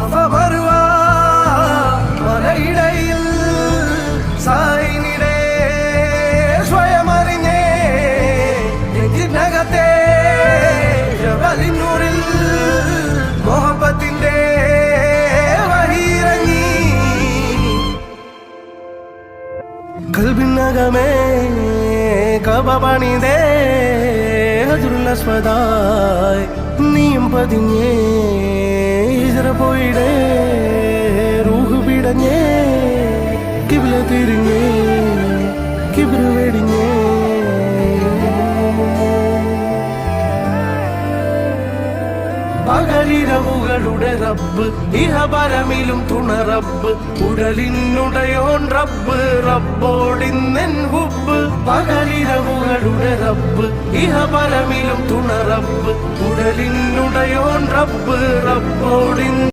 സഫ മറുവ മലയിടയിൽ സായിനിടെ സ്വയമറിഞ്ഞേ നെഞ്ചിനകത്തെ ജബലിന്നൂറിൽ മുഹബത്തിന്റെ വഹിയിറങ്ങി കൽബിനകമേ കബ പണിതേ ഹജറുൽ അസ്വദായി നീയും പതിഞ്ഞേ ഹിജ്റ പോയിടേ റൂഹ് പിടഞ്ഞേ കിബ്ല തിരിഞ്ഞേ കിബ്റ് വെടിഞ്ഞേ പകലിരവുകളുടെ റബ്ബ് ഇഹപരമിലും തുണ റബ്ബ് ഉടലിനുടയോൻ റബ്ബ് റബ്ബോടിന്നെൻ ഹുബ്ബ് പകലിരവുകളുടെ റബ്ബ് ഇഹപരമിലും തുണ റബ്ബ് ഉടലിനുടയോൻ റബ്ബ് റബ്ബോടിൻ